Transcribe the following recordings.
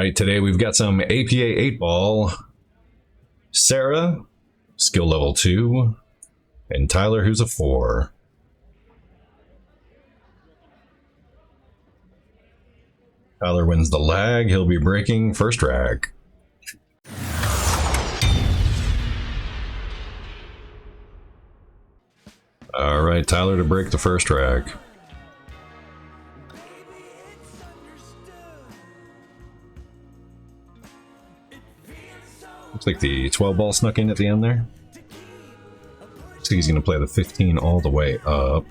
right, today we've got some APA 8 ball. Sarah, skill level 2, and Tyler, who's a 4. Tyler wins the lag. He'll be breaking first rack. All right, Tyler to break the first rack. Looks like the 12 ball snuck in at the end there. Looks like he's going to play the 15 all the way up.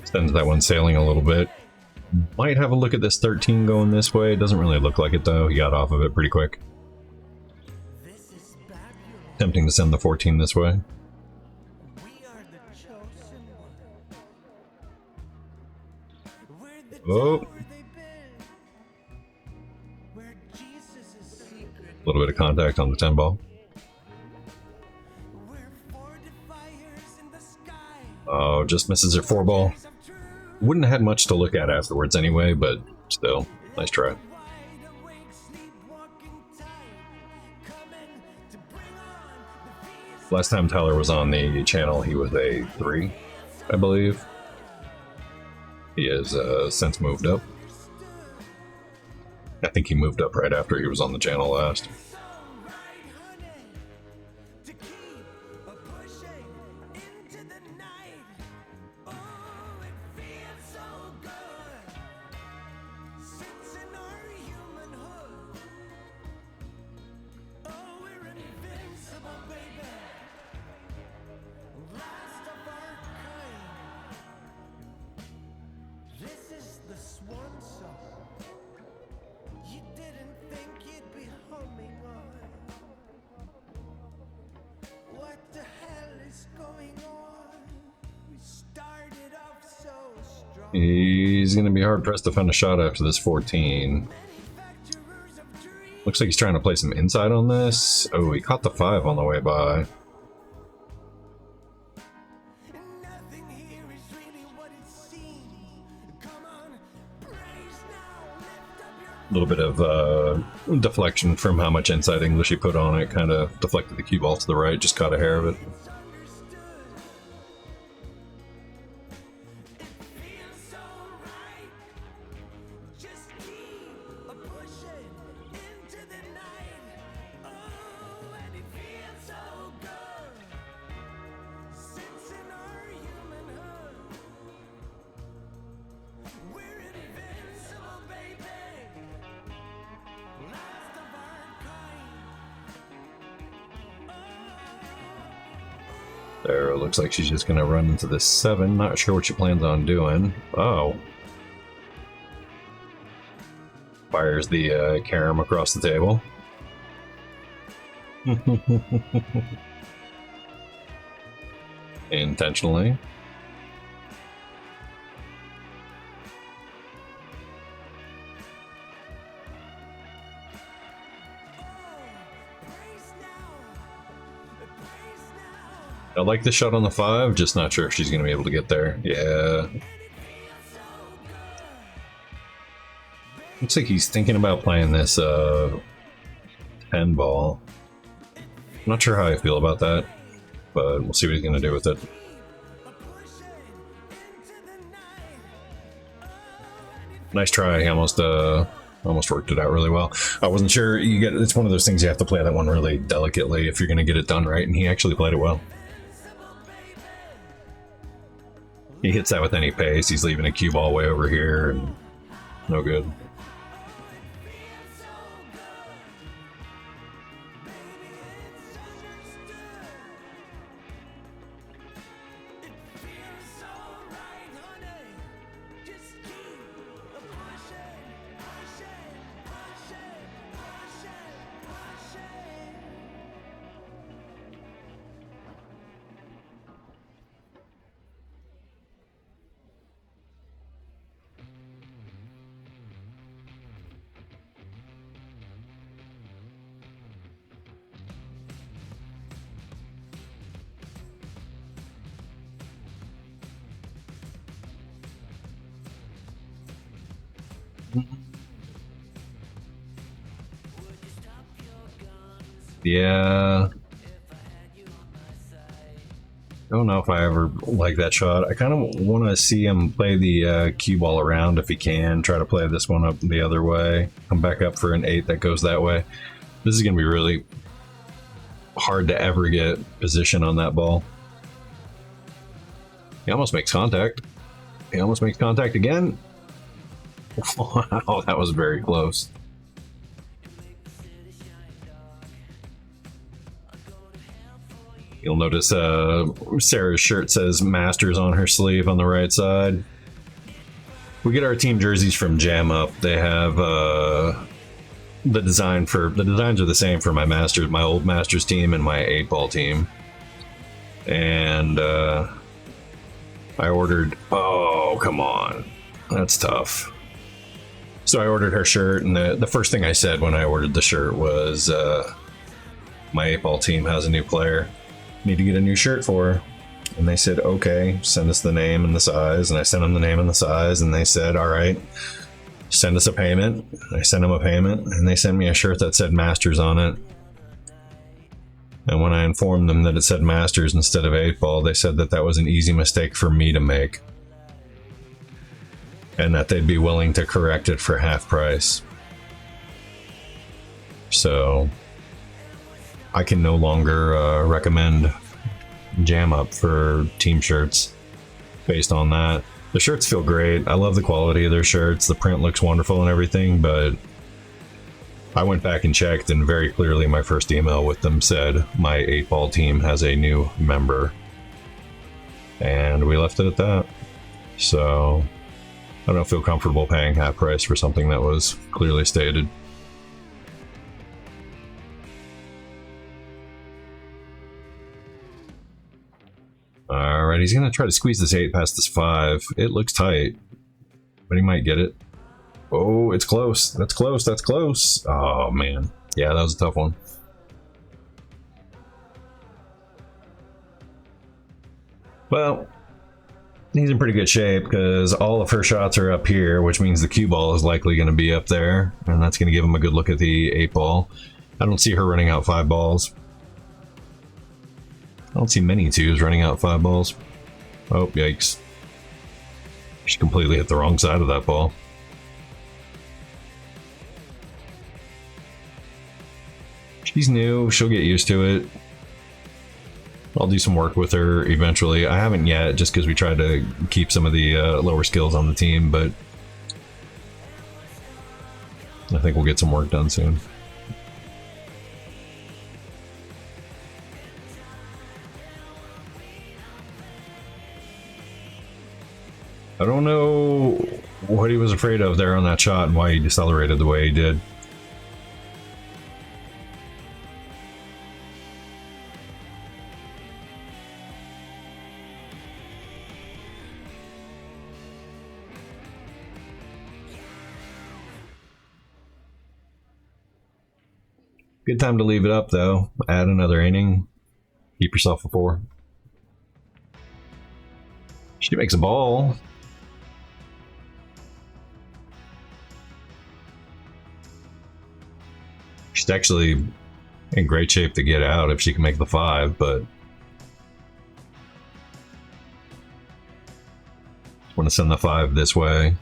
Sends that one sailing a little bit. Might have a look at this 13 going this way. Doesn't really look like it though. He got off of it pretty quick. Tempting to send the 14 this way. Oh. A little bit of contact on the 10 ball. Oh, just misses her 4 ball. Wouldn't have had much to look at afterwards anyway, but still, nice try. Last time Tyler was on the channel, he was a 3, I believe. He has since moved up. I think he moved up right after he was on the channel last. He's going to be hard-pressed to find a shot after this 14. Looks like he's trying to play some inside on this. Oh, he caught the 5 on the way by. A little bit of deflection from how much inside English he put on it. Kind of deflected the cue ball to the right, just caught a hair of it. There, looks like she's just going to run into this 7. Not sure what she plans on doing. Oh. Fires the carom across the table. Intentionally. I like the shot on the 5, just not sure if she's going to be able to get there. Yeah. Looks like he's thinking about playing this 10 ball. I'm not sure how I feel about that, but we'll see what he's going to do with it. Nice try. He almost worked it out really well. I wasn't sure. It's one of those things you have to play that one really delicately if you're going to get it done right, and he actually played it well. He hits that with any pace. He's leaving a cue ball way over here, and no good. Yeah. I don't know if I ever like that shot. I kind of want to see him play the cue ball around if he can. Try to play this one up the other way. Come back up for an 8 that goes that way. This is going to be really hard to ever get position on that ball. He almost makes contact. He almost makes contact again. Wow, that was very close. You'll notice Sarah's shirt says Masters on her sleeve on the right side. We get our team jerseys from Jam Up. They have the designs are the same for my Masters, my old Masters team and my 8-ball team. And I ordered, oh, come on. That's tough. So I ordered her shirt, and the first thing I said when I ordered the shirt was my 8-ball team has a new player. Need to get a new shirt for her. And they said, okay, send us the name and the size. And I sent them the name and the size, and they said, all right, send us a payment. I sent them a payment, and they sent me a shirt that said Masters on it. And when I informed them that it said Masters instead of 8-ball, they said that that was an easy mistake for me to make, and that they'd be willing to correct it for half price. So I can no longer recommend Jam Up for team shirts based on that. The shirts feel great. I love the quality of their shirts. The print looks wonderful and everything, but I went back and checked, and very clearly my first email with them said my 8-ball team has a new member, and we left it at that. So I don't feel comfortable paying half price for something that was clearly stated. Alright, he's going to try to squeeze this 8 past this 5. It looks tight, but he might get it. Oh, it's close. That's close. That's close. Oh, man. Yeah, that was a tough one. Well, he's in pretty good shape because all of her shots are up here, which means the cue ball is likely going to be up there, and that's going to give him a good look at the 8-ball. I don't see her running out 5 balls. I don't see many 2s running out 5 balls. Oh, yikes. She completely hit the wrong side of that ball. She's new, she'll get used to it. I'll do some work with her eventually. I haven't yet, just because we tried to keep some of the lower skills on the team, but I think we'll get some work done soon. I don't know what he was afraid of there on that shot and why he decelerated the way he did. Good time to leave it up, though. Add another inning. Keep yourself a 4. She makes a ball. She's actually in great shape to get out if she can make the 5, but want to send the 5 this way.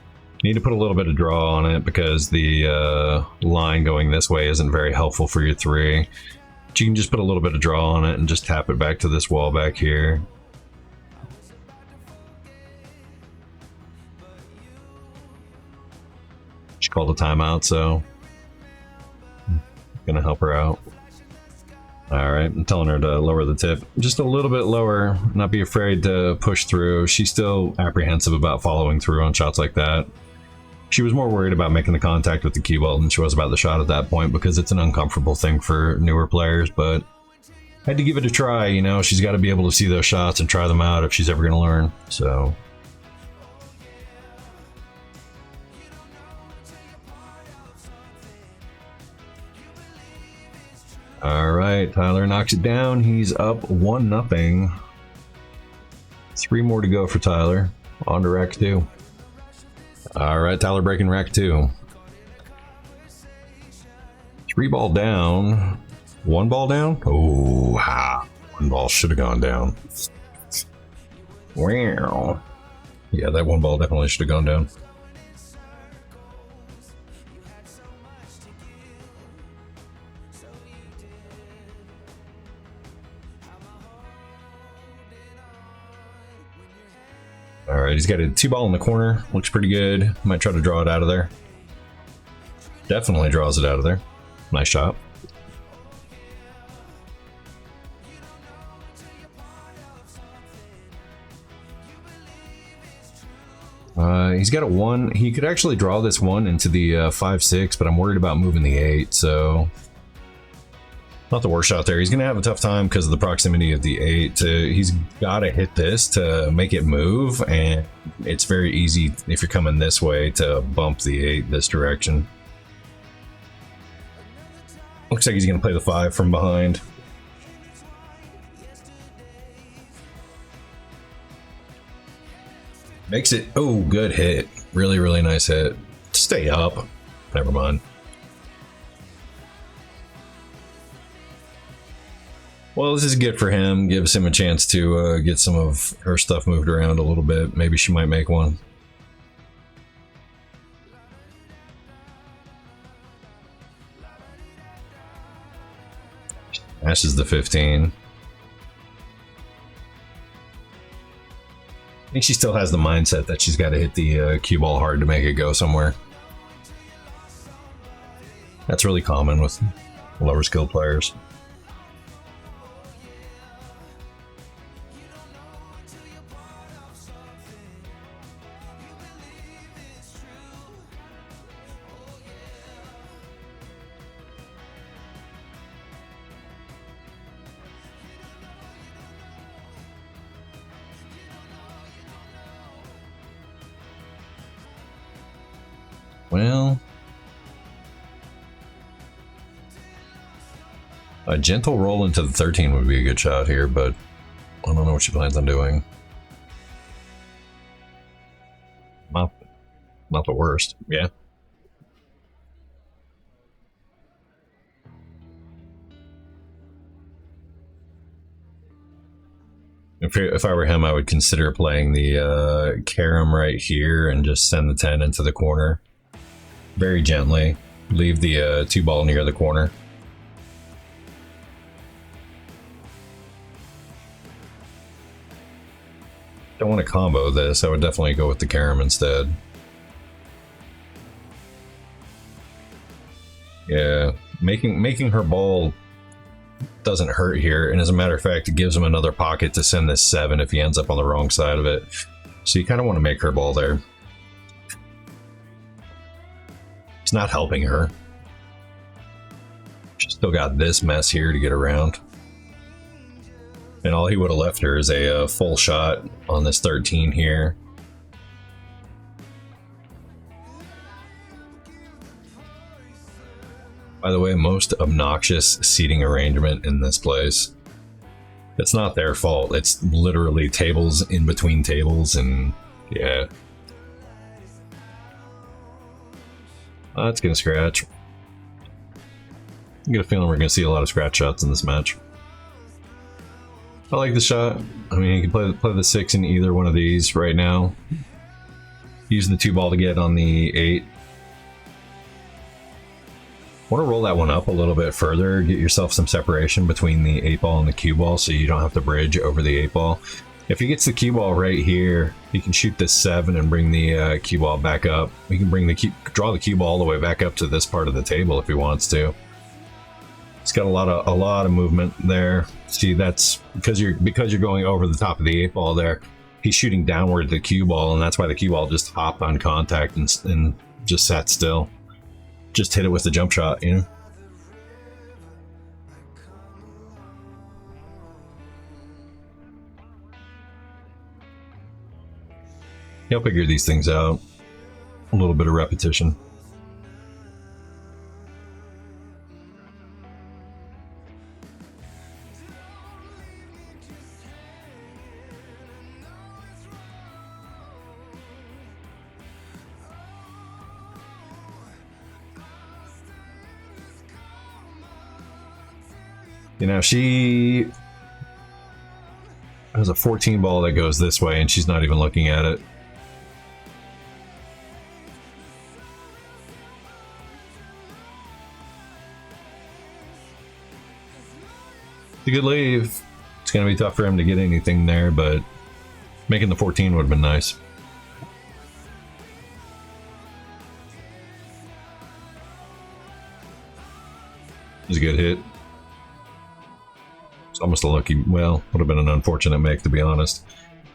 Need to put a little bit of draw on it because the line going this way isn't very helpful for your 3. But you can just put a little bit of draw on it and just tap it back to this wall back here. She called a timeout, so I'm gonna help her out. Alright, I'm telling her to lower the tip just a little bit lower, not be afraid to push through. She's still apprehensive about following through on shots like that. She was more worried about making the contact with the cue ball than she was about the shot at that point because it's an uncomfortable thing for newer players, but I had to give it a try, you know. She's got to be able to see those shots and try them out if she's ever going to learn, so. Alright, Tyler knocks it down. He's up 1-0. 3 more to go for Tyler. On to rack 2. Alright, Tyler breaking rack 2. 3 ball down. 1 ball down? Oh, ha. 1 ball should have gone down. Wow. Yeah, that 1 ball definitely should have gone down. Alright, he's got a 2 ball in the corner. Looks pretty good. Might try to draw it out of there. Definitely draws it out of there. Nice shot. He's got a 1. He could actually draw this 1 into the 5-6, but I'm worried about moving the 8, so not the worst shot there. He's going to have a tough time because of the proximity of the 8. He's got to hit this to make it move, and it's very easy if you're coming this way to bump the 8 this direction. Looks like he's going to play the 5 from behind. Makes it, oh, good hit. Really, really nice hit. Stay up. Never mind. Well, this is good for him. Gives him a chance to get some of her stuff moved around a little bit. Maybe she might make one. Smashes the 15. I think she still has the mindset that she's got to hit the cue ball hard to make it go somewhere. That's really common with lower skilled players. Well, a gentle roll into the 13 would be a good shot here, but I don't know what she plans on doing. Not the worst, yeah. If I were him, I would consider playing the carom right here and just send the 10 into the corner. Very gently. Leave the 2 ball near the corner. Don't want to combo this. I would definitely go with the carom instead. Yeah, making her ball doesn't hurt here, and as a matter of fact, it gives him another pocket to send this 7 if he ends up on the wrong side of it. So you kind of want to make her ball there. It's not helping her. She's still got this mess here to get around. And all he would have left her is a full shot on this 13 here. By the way, most obnoxious seating arrangement in this place. It's not their fault. It's literally tables in between tables, and yeah. That's gonna scratch. I get a feeling we're gonna see a lot of scratch shots in this match. I like the shot. I mean, you can play the 6 in either one of these right now. Use the 2 ball to get on the 8. Want to roll that one up a little bit further, get yourself some separation between the 8 ball and the cue ball so you don't have to bridge over the 8 ball. If he gets the cue ball right here, he can shoot this 7 and bring the cue ball back up. He can draw the cue ball all the way back up to this part of the table if he wants to. It's got a lot of movement there. See, that's because you're going over the top of the 8 ball there. He's shooting downward the cue ball, and that's why the cue ball just hopped on contact and just sat still. Just hit it with the jump shot, you know? He'll figure these things out. A little bit of repetition. You know, she has a 14 ball that goes this way, and she's not even looking at it. It's a good leave. It's going to be tough for him to get anything there, but making the 14 would have been nice. It was a good hit. It's almost a lucky, well, would have been an unfortunate make, to be honest.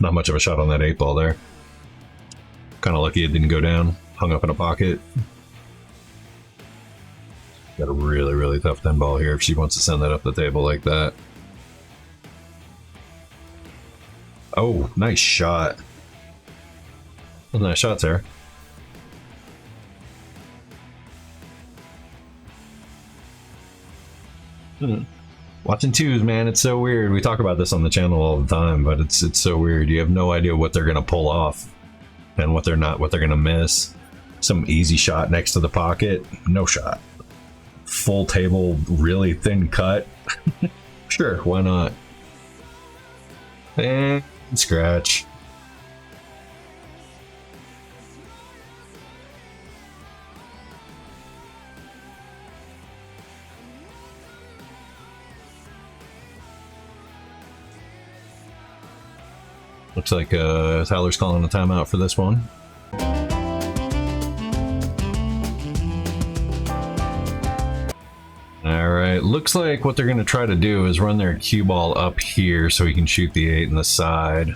Not much of a shot on that 8 ball there. Kind of lucky it didn't go down. Hung up in a pocket. Got a really, really tough 10 ball here if she wants to send that up the table like that. Oh, nice shot. Well, nice shot, Sarah. Watching twos, man, it's so weird. We talk about this on the channel all the time, but it's so weird. You have no idea what they're gonna pull off and what they're gonna miss. Some easy shot next to the pocket, no shot. Full table, really thin cut. Sure, why not? And scratch. Looks like Tyler's calling a timeout for this one. Alright, looks like what they're going to try to do is run their cue ball up here so he can shoot the 8 in the side.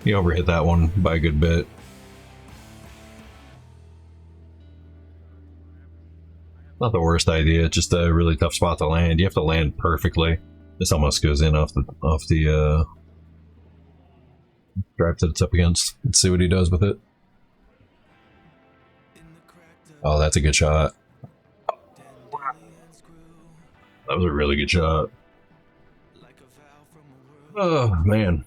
He overhit that one by a good bit. Not the worst idea, just a really tough spot to land. You have to land perfectly. This almost goes in off the drive that it's up against. Let's see what he does with it. Oh, that's a good shot. That was a really good shot. Oh, man.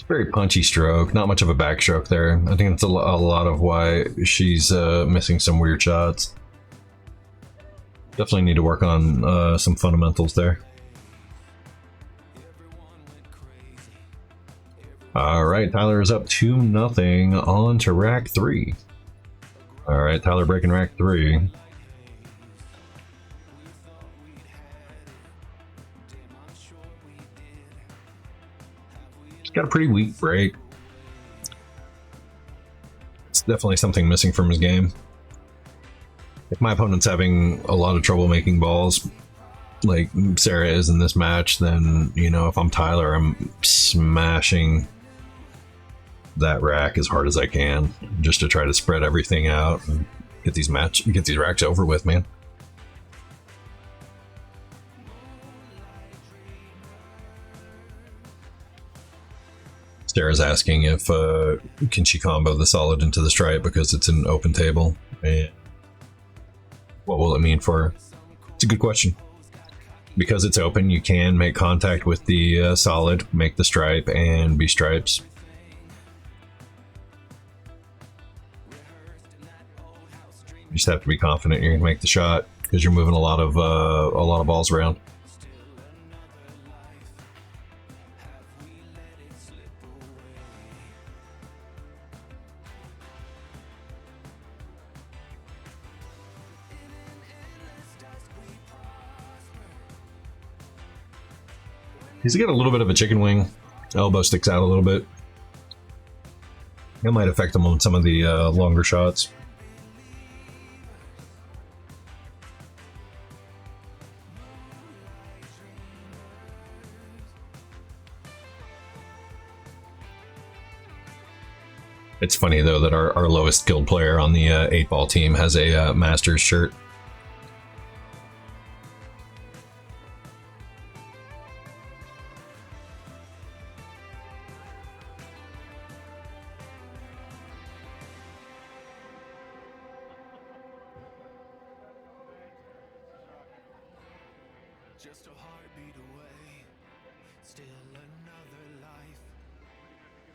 Very punchy stroke, not much of a backstroke there. I think that's a lot of why she's missing some weird shots. Definitely need to work on some fundamentals there. Alright, Tyler is up 2-0 on to rack 3. Alright, Tyler breaking rack 3. Got a pretty weak break. It's definitely something missing from his game. If my opponent's having a lot of trouble making balls, like Sarah is in this match, then, you know, if I'm Tyler, I'm smashing that rack as hard as I can, just to try to spread everything out and get these racks over with, man. Sarah's asking if can she combo the solid into the stripe because it's an open table, and what will it mean for her? It's a good question. Because it's open, you can make contact with the solid, make the stripe, and be stripes. You just have to be confident you're gonna make the shot because you're moving a lot of balls around. He's got a little bit of a chicken wing. Elbow sticks out a little bit. That might affect him on some of the longer shots. It's funny though that our lowest skilled player on the 8-ball team has a Masters shirt. just a heartbeat away. Still another life.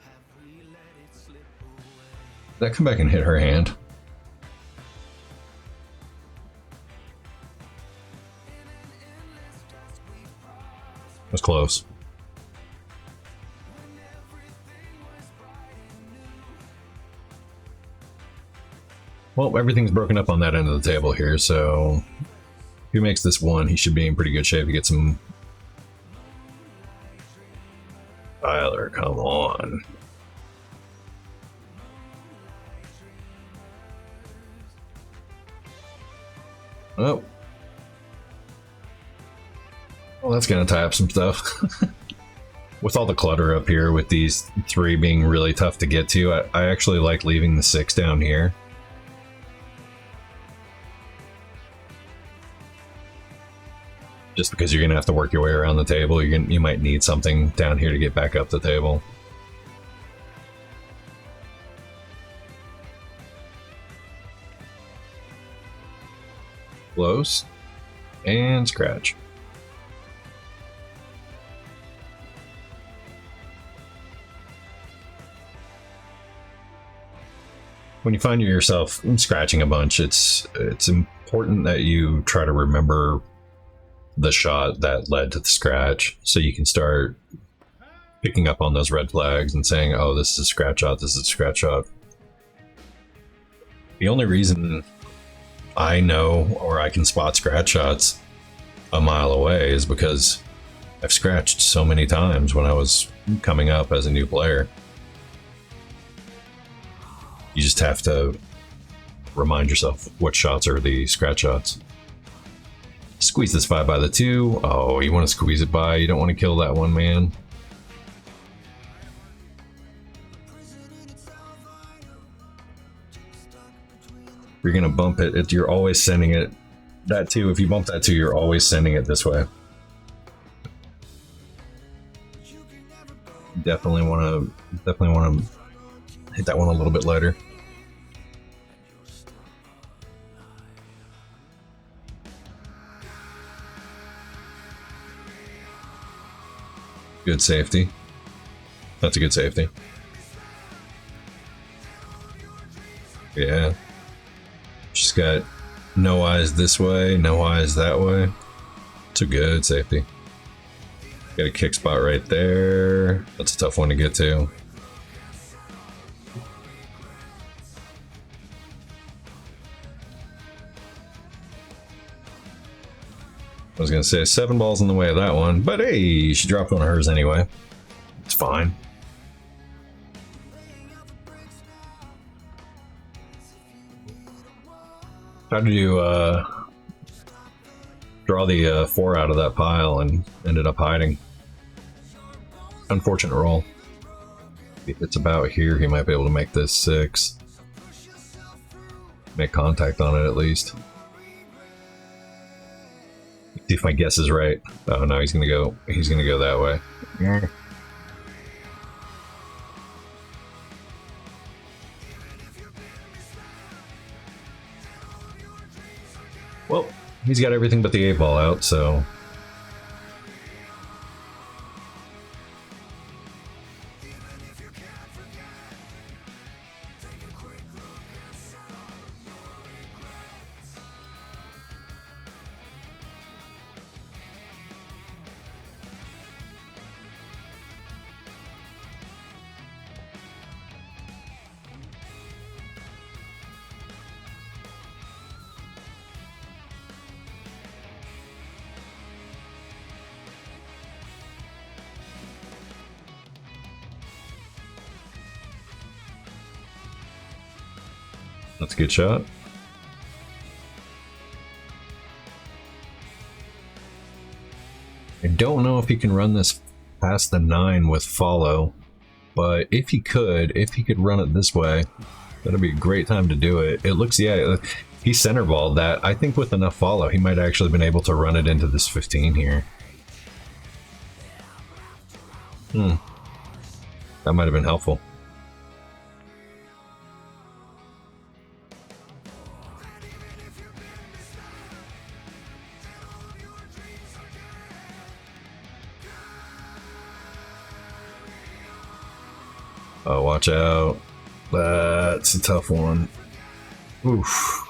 Have we let it slip away? Did that come back and hit her hand? That's close. Well, everything's broken up on that end of the table here, so if he makes this one, he should be in pretty good shape to get some... Tyler, come on. Oh. Well, that's gonna tie up some stuff. With all the clutter up here, with these three being really tough to get to, I actually like leaving the 6 down here. Just because you're gonna have to work your way around the table, you might need something down here to get back up the table. Close and scratch. When you find yourself scratching a bunch, it's important that you try to remember the shot that led to the scratch, so you can start picking up on those red flags and saying, oh, this is a scratch shot, this is a scratch shot. The only reason I know, or I can spot scratch shots a mile away, is because I've scratched so many times when I was coming up as a new player. You just have to remind yourself what shots are the scratch shots. Squeeze this 5 by the 2. Oh, you want to squeeze it by. You don't want to kill that one, man. You're going to bump it. You're always sending it. That 2, if you bump that 2, you're always sending it this way. Definitely want to hit that one a little bit lighter. Good safety. That's a good safety. Yeah. She's got no eyes this way, no eyes that way. It's a good safety. Got a kick spot right there. That's a tough one to get to. I was gonna say 7 balls in the way of that one, but hey, she dropped one of hers anyway. It's fine. How did you draw the 4 out of that pile and ended up hiding? Unfortunate roll. If it's about here, he might be able to make this 6. Make contact on it at least. See if my guess is right. Oh no, he's gonna go that way. Well, he's got everything but the 8 ball out, so that's a good shot. I don't know if he can run this past the 9 with follow, but if he could run it this way, that'd be a great time to do it. It looks, yeah, he center balled that. I think with enough follow, he might actually been able to run it into this 15 here. That might have been helpful. Oh, watch out. That's a tough one. Oof.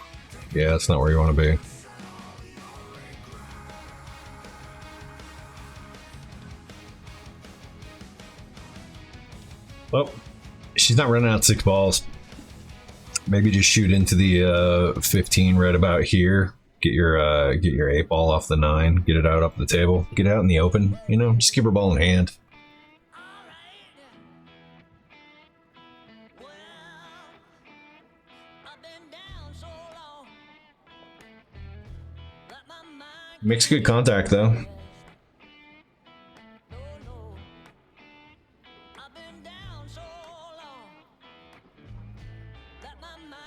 Yeah, that's not where you want to be. Well, she's not running out 6 balls. Maybe just shoot into the 15 right about here. Get your 8 ball off the 9. Get it out up the table. Get out in the open. You know, just keep her ball in hand. Makes good contact though.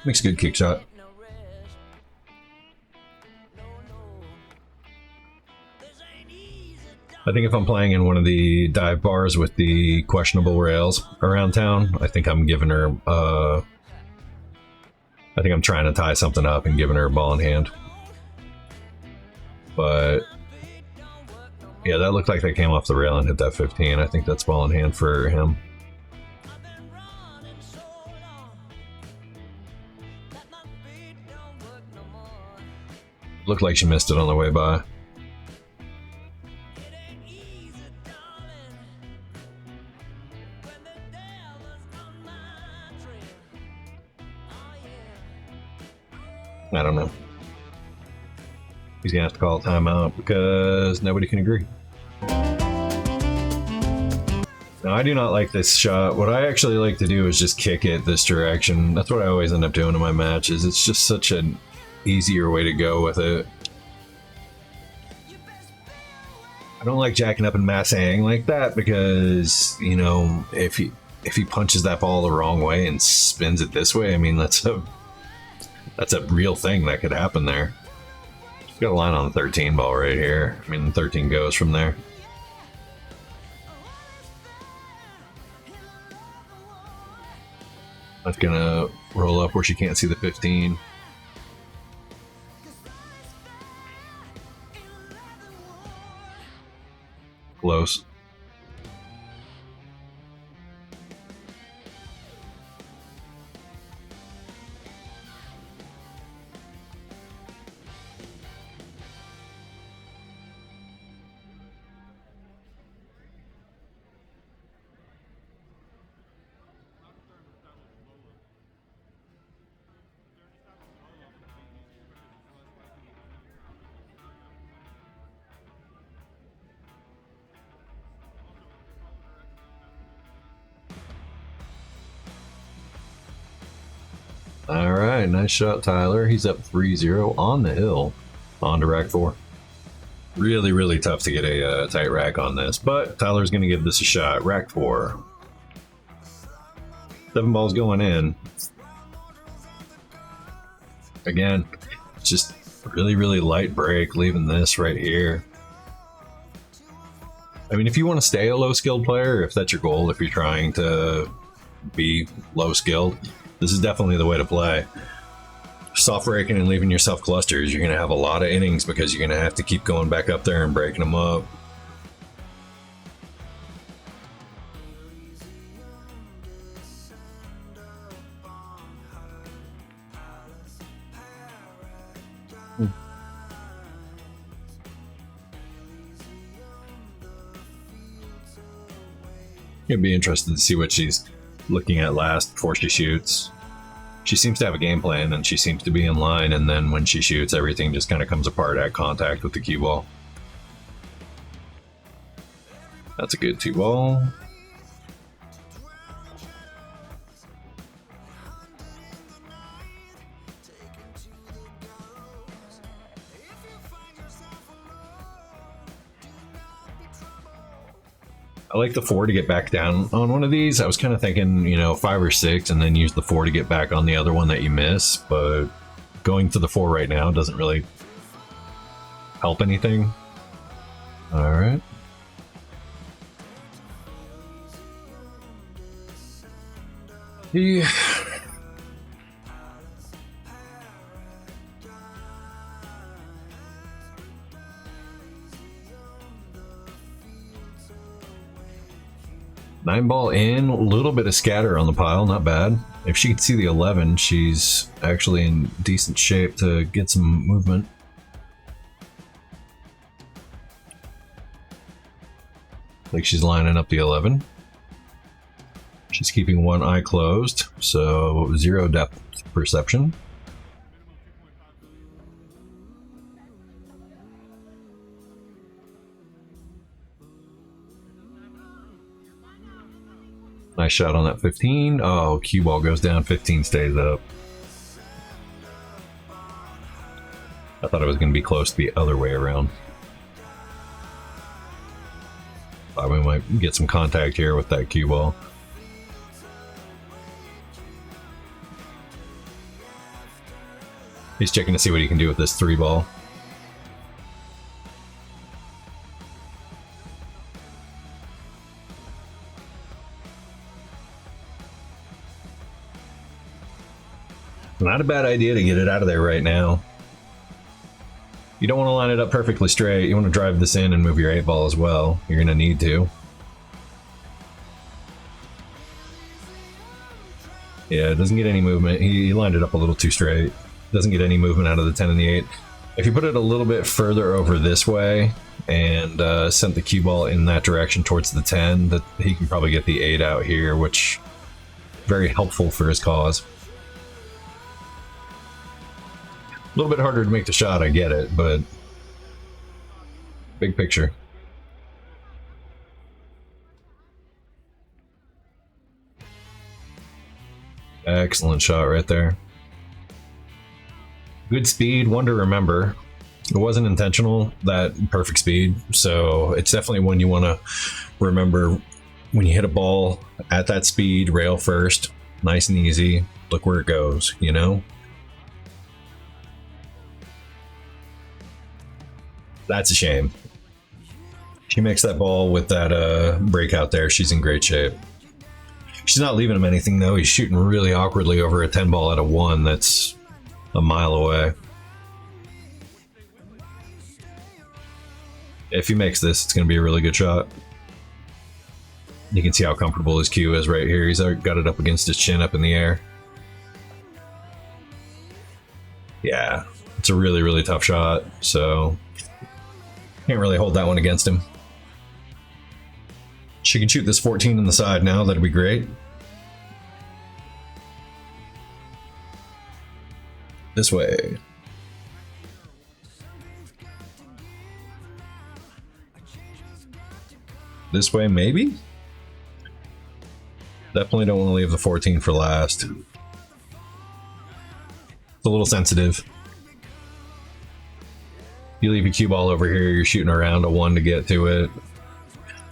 Makes a good kick shot. I think if I'm playing in one of the dive bars with the questionable rails around town, I think I'm giving her, I think I'm trying to tie something up and giving her a ball in hand. But yeah, that looked like they came off the rail and hit that 15. I think that's ball in hand for him. Looked like she missed it on the way by. I don't know. He's gonna have to call a timeout because nobody can agree. Now, I do not like this shot. What I actually like to do is just kick it this direction. That's what I always end up doing in my matches. It's just such an easier way to go with it. I don't like jacking up and massing like that because, you know, if he punches that ball the wrong way and spins it this way, I mean, that's a real thing that could happen there. Just got a line on the 13 ball right here. I mean, 13 goes from there. That's gonna roll up where she can't see the 15. Close. All right, nice shot, Tyler. He's up 3-0 on the hill. On to rack 4. Really, really tough to get a tight rack on this, but Tyler's going to give this a shot. Rack 4. 7 balls going in. Again, just really, really light break, leaving this right here. I mean, if you want to stay a low-skilled player, if that's your goal, if you're trying to be low-skilled, this is definitely the way to play. Soft breaking and leaving yourself clusters, you're going to have a lot of innings because you're going to have to keep going back up there and breaking them up. It'd be interesting to see what she's looking at last before she shoots. She seems to have a game plan and she seems to be in line, and then when she shoots, everything just kind of comes apart at contact with the cue ball. That's a good 2 ball. I like the 4 to get back down on one of these. I was kind of thinking, you know, 5 or 6 and then use the 4 to get back on the other one that you miss, but going to the 4 right now doesn't really help anything. All right. Yeah. 9 ball in, a little bit of scatter on the pile, not bad. If she could see the 11, she's actually in decent shape to get some movement. Like she's lining up the 11. She's keeping one eye closed, so 0 depth perception. Nice shot on that 15. Oh, cue ball goes down, 15 stays up. I thought it was going to be close the other way around. Thought we might get some contact here with that cue ball. He's checking to see what he can do with this 3 ball. Not a bad idea to get it out of there right now. You don't want to line it up perfectly straight. You want to drive this in and move your 8 ball as well. You're going to need to. Yeah, it doesn't get any movement. He lined it up a little too straight. Doesn't get any movement out of the 10 and the 8. If you put it a little bit further over this way and sent the cue ball in that direction towards the 10, that he can probably get the 8 out here, which very helpful for his cause. A little bit harder to make the shot, I get it, but big picture. Excellent shot right there. Good speed, one to remember. It wasn't intentional, that perfect speed, so it's definitely one you want to remember when you hit a ball at that speed, rail first, nice and easy, look where it goes, you know? That's a shame. She makes that ball with that breakout there. She's in great shape. She's not leaving him anything though. He's shooting really awkwardly over a 10 ball at a 1 that's a mile away. If he makes this, it's going to be a really good shot. You can see how comfortable his cue is right here. He's got it up against his chin up in the air. Yeah, it's a really, really tough shot, so can't really hold that one against him. She can shoot this 14 on the side now, that'd be great. This way. This way, maybe? Definitely don't want to leave the 14 for last. It's a little sensitive. You leave your cue ball over here, you're shooting around a 1 to get to it.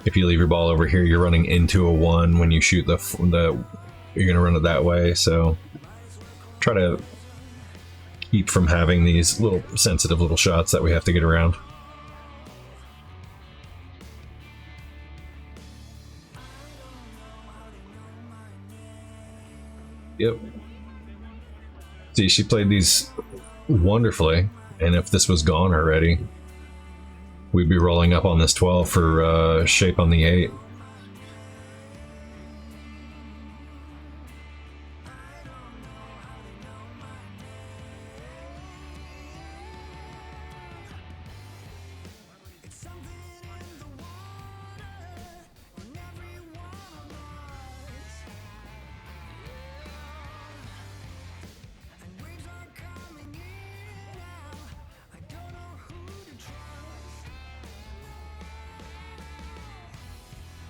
If you leave your ball over here, you're running into a 1 when you shoot you're gonna run it that way. So try to keep from having these little sensitive little shots that we have to get around. Yep. See, she played these wonderfully, and if this was gone already, we'd be rolling up on this 12 for shape on the 8.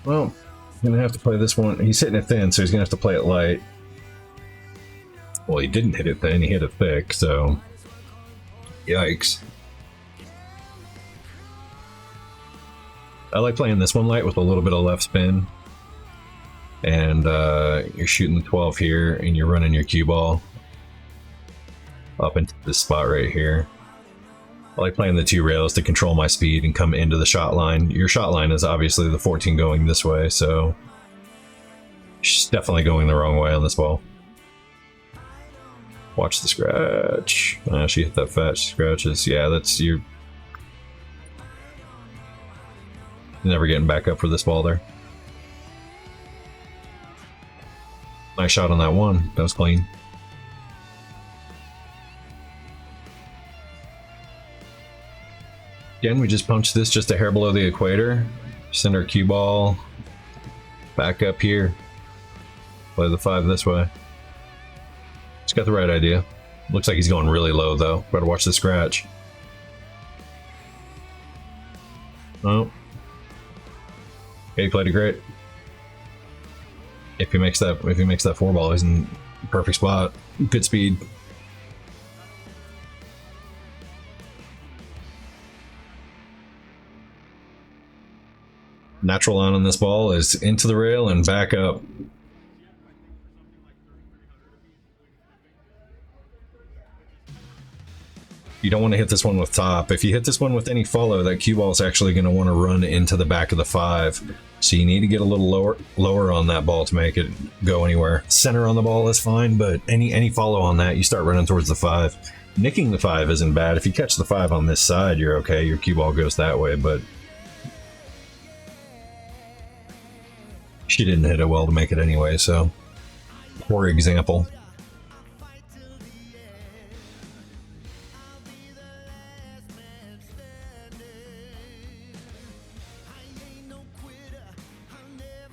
Well, gonna have to play this one. He's hitting it thin, so he's gonna have to play it light. Well, he didn't hit it thin, he hit it thick, so yikes. I like playing this one light with a little bit of left spin. And you're shooting the 12 here, and you're running your cue ball up into this spot right here. I like playing the 2 rails to control my speed and come into the shot line. Your shot line is obviously the 14 going this way, so she's definitely going the wrong way on this ball. Watch the scratch. She hit that fat, she scratches. Yeah, that's you're never getting back up for this ball there. Nice shot on that one. That was clean. Again, we just punched this just a hair below the equator. Send our cue ball back up here. Play the 5 this way. He's got the right idea. Looks like he's going really low though. Better watch the scratch. Oh. Okay, he played it great. If he makes that 4 ball, he's in perfect spot. Good speed. Natural line on this ball is into the rail and back up. You don't want to hit this one with top. If you hit this one with any follow, that cue ball is actually going to want to run into the back of the 5. So you need to get a little lower on that ball to make it go anywhere. Center on the ball is fine, but any follow on that, you start running towards the 5. Nicking the 5 isn't bad. If you catch the 5 on this side, you're okay. Your cue ball goes that way, but she didn't hit it well to make it anyway, so poor example.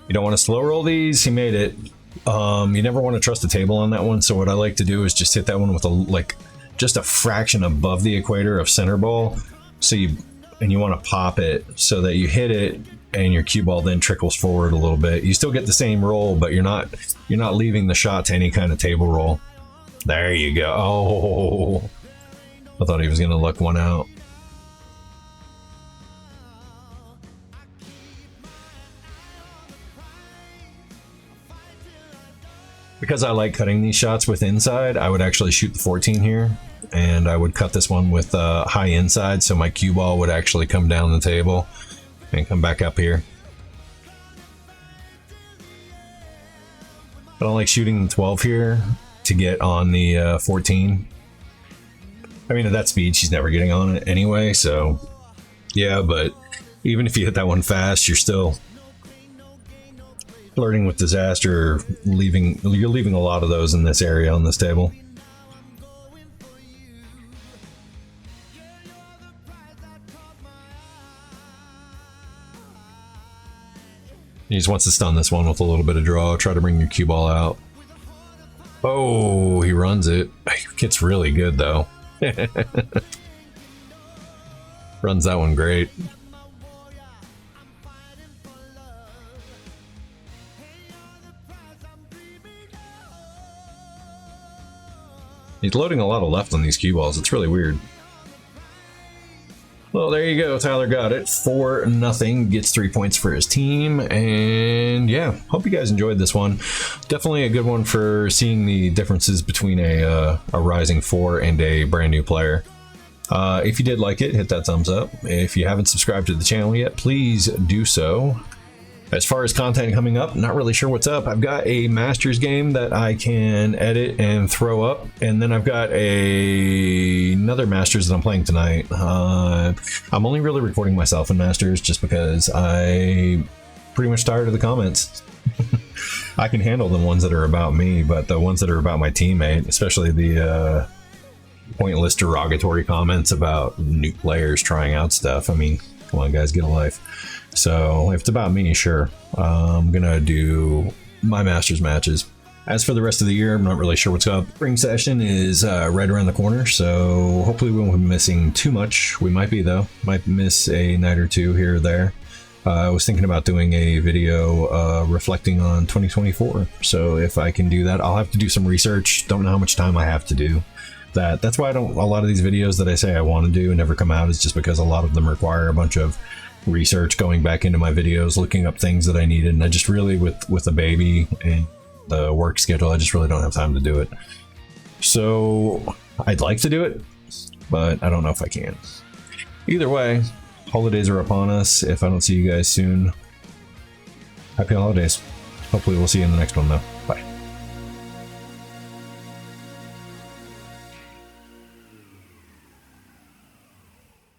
You don't want to slow roll these. He made it. You never want to trust the table on that one, so what I like to do is just hit that one with just a fraction above the equator of center ball. So you want to pop it so that you hit it and your cue ball then trickles forward a little bit. You still get the same roll, but you're not leaving the shot to any kind of table roll. There you go. Oh, I thought he was gonna luck one out. Because I like cutting these shots with inside, I would actually shoot the 14 here, and I would cut this one with high inside, so my cue ball would actually come down the table and come back up here. I don't like shooting the 12 here to get on the 14. I mean, at that speed, she's never getting on it anyway, so yeah, but even if you hit that one fast, you're still flirting with disaster. You're leaving a lot of those in this area on this table. He just wants to stun this one with a little bit of draw. Try to bring your cue ball out. Oh, he runs it. Gets really good though. Runs that one great. He's loading a lot of left on these cue balls. It's really weird. Well, there you go. Tyler got it. 4-0. Gets 3 points for his team. And yeah, hope you guys enjoyed this one. Definitely a good one for seeing the differences between a Rising 4 and a brand new player. If you did like it, hit that thumbs up. If you haven't subscribed to the channel yet, please do so. As far as content coming up, not really sure what's up. I've got a Masters game that I can edit and throw up, and then I've got another Masters that I'm playing tonight. I'm only really recording myself in Masters just because I'm pretty much tired of the comments. I can handle the ones that are about me, but the ones that are about my teammate, especially the pointless derogatory comments about new players trying out stuff. I mean, come on guys, get a life. So if it's about me, sure, I'm gonna do my Masters matches. As for the rest of the year, I'm not really sure what's up. Spring session is right around the corner, so hopefully we won't be missing too much. We might be though, might miss a night or two here or there. I was thinking about doing a video reflecting on 2024, so if I can do that, I'll have to do some research. Don't know how much time I have to do that. That's why a lot of these videos that I say I want to do never come out, is just because a lot of them require a bunch of research, going back into my videos, looking up things that I needed, and I just really, with a baby and the work schedule, I just really don't have time to do it. So I'd like to do it, but I don't know if I can. Either way, holidays are upon us. If I don't see you guys soon, happy holidays. Hopefully we'll see you in the next one though. Bye.